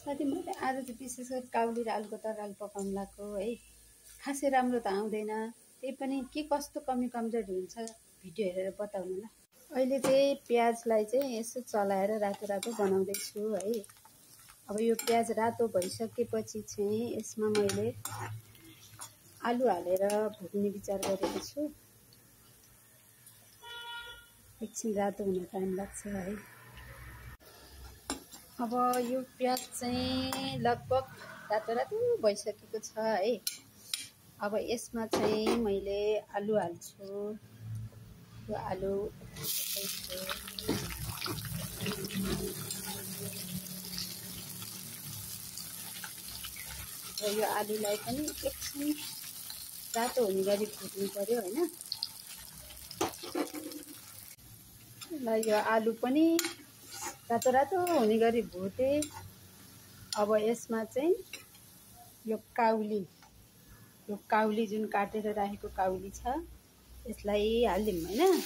साथी मैले आज चाहिँ विशेष गरी काउली र आलुको तरकारी पकाउनु लागेको है। खासै राम्रो त आउँदैन, त्यही पनि के कस्तो कमी कमजोरी हुन्छ भिडियो हेरेर बताउनु ल। अहिले चाहिँ प्याजलाई चाहिँ यसो चलाएर रातो रातो बनाउँदैछु है। अब यो प्याज रातो भइसकेपछि चाहिँ यसमा मैले आलु हालेर भुट्ने विचार गरेको छु। एकछिन रातो हुन टाइम लाग्छ है। अब यो प्याज चाहिँ लगभग रातो रातो भइसकेको छ है। अब यसमा चाहिँ मैले आलु हाल्छु। यो आलु र यो आलुलाई पनि एकछिन रातो हुने गरी भुट्नु पर्यो हैन। ल यो आलु पनि रातो रातो हुने गरी भुटे। अब यसमा चाहिँ यो काउली जुन काटेर राखेको काउली छ यसलाई हालिदिउँ हैन।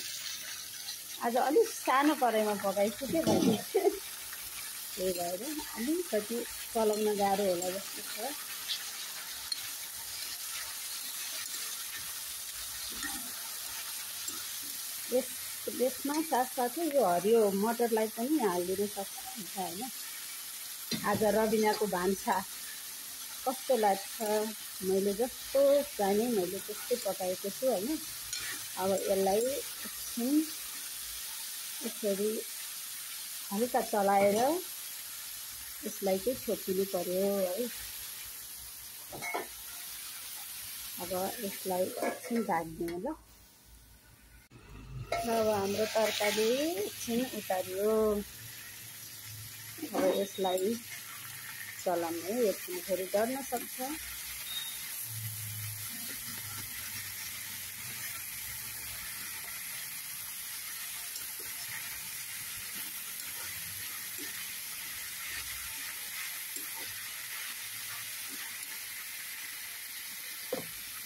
आज अलिक सानो कराईमा पकाइछु के भाइ, त्यही भएर अलिकति चलाउन गाह्रो होला जस्तो छ। यसमा साथसाथै यो हरियो मटरलाई पनि हालिदिन सक्नुहुन्छ हैन। आज रबिनाको भान्सा कस्तो लाग्छ, मैले जस्तो जाने मैले त्यस्तै पकाएको छु हैन। अब यसलाई एकछिन यसरी हल्का चलाएर यसलाई चाहिँ छोपिनु पर्यो है। अब यसलाई एकछिन ढाक्दिउँ ल। अब हाम्रो तरकारी एकछिन उतारियो। अब यसलाई चलाउने एकछिन फेरि डर्न सक्छ।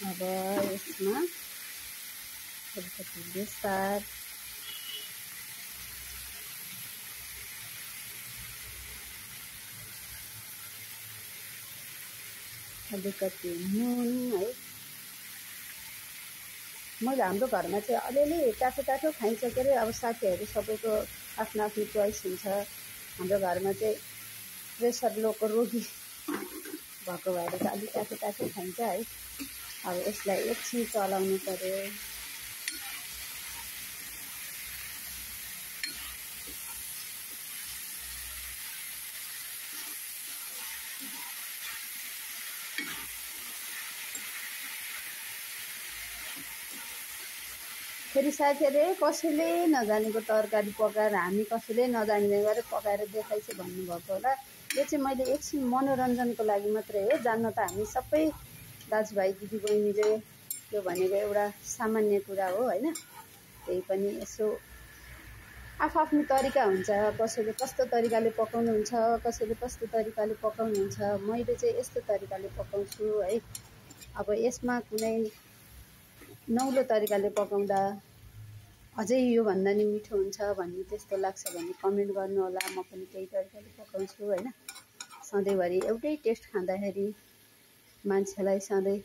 अब यसमा अलिकति बेसार, अलिकति नुन है। मैले हाम्रो घरमा चाहिँ अलिअलि टाटो टाटो खाइन्छ के अरे। अब साथीहरू सबैको आफ्नो आफ्नो चोइस हुन्छ। हाम्रो घरमा चाहिँ प्रेसर लोको रोगी भएको भएर चाहिँ अलिक टाटो टाटो खाइन्छ है। अब यसलाई एकछिन चलाउनु पर्यो। फेरि साथीहरूले कसैले नजानेको तरकारी पकाएर हामी कसैले नजान्ने गरेर पकाएर देखाइछु भन्नुभएको होला। यो चाहिँ मैले एकछिन मनोरञ्जनको लागि मात्रै हो। जान्न त हामी सबै दाजुभाइ दिदीबहिनीले त्यो भनेको एउटा सामान्य कुरा हो हैन। त्यही पनि यसो आफ्नो तरिका हुन्छ। कसैले कस्तो तरिकाले पकाउनुहुन्छ, कसैले कस्तो तरिकाले पकाउनुहुन्छ। मैले चाहिँ यस्तो तरिकाले पकाउँछु है। अब यसमा कुनै नौलो तरिकाले पकाउँदा अझै यो भन्दा नि मिठो हुन्छ भन्ने त्यस्तो लाग्छ भने कमेन्ट गर्नु होला। म पनि त्यही तरिकाले पकाउँछु हैन। सधैँभरि एउटै टेस्ट खाँदाखेरि मान्छेलाई सधैँ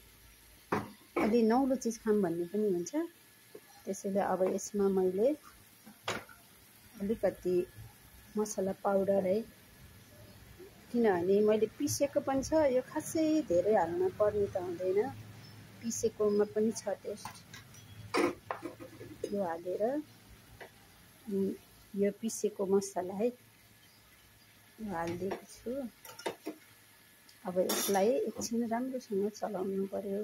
अलि नौलो चिज खाऊँ भन्ने पनि हुन्छ। त्यसैले अब यसमा मैले अलिकति मसला पाउडर है, किनभने मैले पिसेको पनि छ। यो खासै धेरै हाल्न पर्ने त हुँदैन, पिसेकोमा पनि छ टेस्ट। यो हालेर यो पिसेको मसला है यो हालिदिएको छु। अब यसलाई एकछिन राम्रोसँग चलाउनु पर्यो।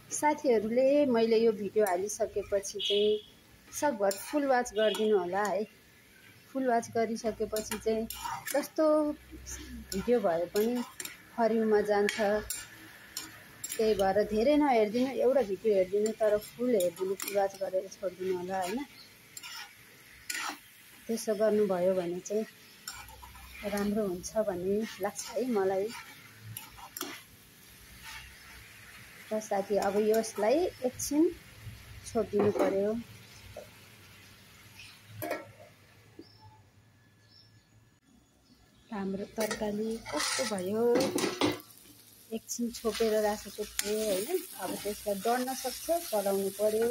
साथीहरूले मैले यो भिडियो हालिसकेपछि चाहिँ सकभर फुल वाच गरिदिनु होला है। फुल वाच गरिसकेपछि चाहिँ जस्तो भिडियो भए पनि फर्युमा जान्छ। त्यही भएर धेरै नहेरिदिनु, एउटा भिडियो हेरिदिनु, तर फुल हेरिदिनु, फुल वाच गरेर छोडिदिनु होला हैन। त्यसो गर्नुभयो भने चाहिँ राम्रो हुन्छ भन्ने लाग्छ है मलाई। र साथी अब यसलाई एकछिन छोपिदिनु पर्यो। हाम्रो तरकारी कस्तो भयो। एकछिन छोपेर राखेको थिएँ होइन, अब त्यसलाई डढ्न सक्छ, चलाउनु पर्यो।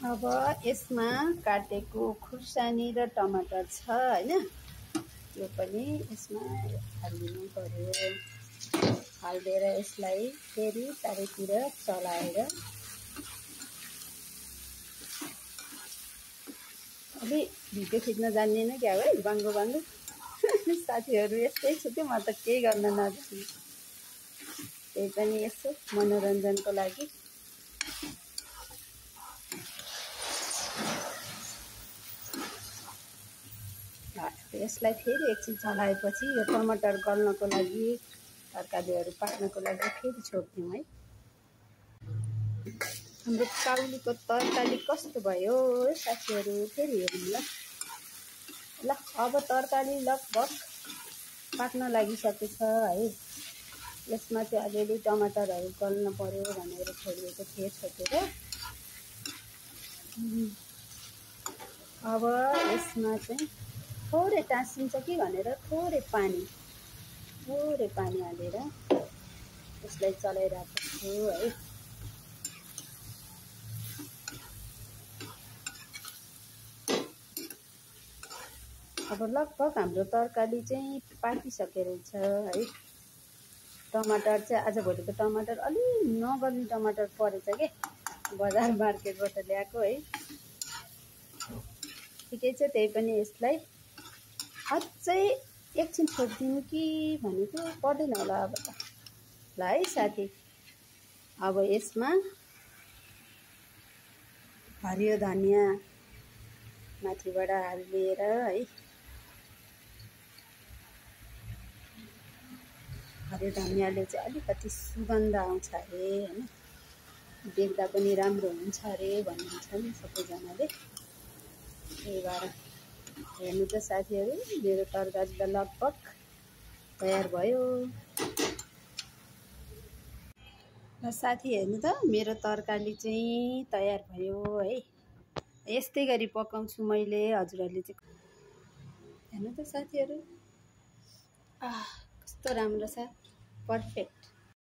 अब यसमा काटेको खुर्सानी र टमाटर छ होइन, त्यो पनि यसमा हालिदिनु पर्यो। हालिदिएर यसलाई फेरि चारैतिर चलाएर अलि भिडियो खिच्न जान्दिनँ क्या है, बाङ्गो बाङ्गो साथीहरू यस्तै छु कि म त केही गर्न नजान्ने, त्यही पनि यसो मनोरञ्जनको लागि। यसलाई फेरि एकछिन चलाएपछि यो टमाटर गल्नको लागि, तरकारीहरू पाक्नको लागि फेरि छोड्दिउँ है। हाम्रो काउलीको तरकारी कस्तो भयो साथीहरू, फेरि हेरौँ ल। अब तरकारी लगभग पाक्न लागिसकेछ है। यसमा चाहिँ अलिअलि टमाटरहरू गल्न पर्यो भनेर छोडिएको थिएँ छोपेर। अब यसमा चाहिँ थोरै टाँसिन्छ कि भनेर थोरै पानी हालेर यसलाई चलाइरहेको छु है। अब लगभग हाम्रो तरकारी चाहिँ पाकिसकेको रहेछ है। टमाटर चाहिँ आजभोलिको टमाटर अलि नगल्ने टमाटर परेछ के, बजार मार्केटबाट ल्याएको है। ठिकै छ, त्यही पनि यसलाई अझै एकछिन छोड्दिउँ कि भनेको, पर्दैन होला अब त ल है साथी। अब यसमा हरियो धनियाँ माथिबाट हालिदिएर है, हरियो धनियाँले चाहिँ अलिकति सुगन्ध आउँछ अरे होइन, देख्दा पनि राम्रो हुन्छ अरे भन्नुहुन्छ नि सबैजनाले। त्यही भएर हेर्नु त साथीहरू, मेरो तरकारी त लगभग तयार भयो। र साथी हेर्नु त, मेरो तरकारी चाहिँ तयार भयो है। यस्तै गरी पकाउँछु मैले, हजुरहरूले चाहिँ हेर्नु त साथीहरू, कस्तो राम्रो छ, पर्फेक्ट।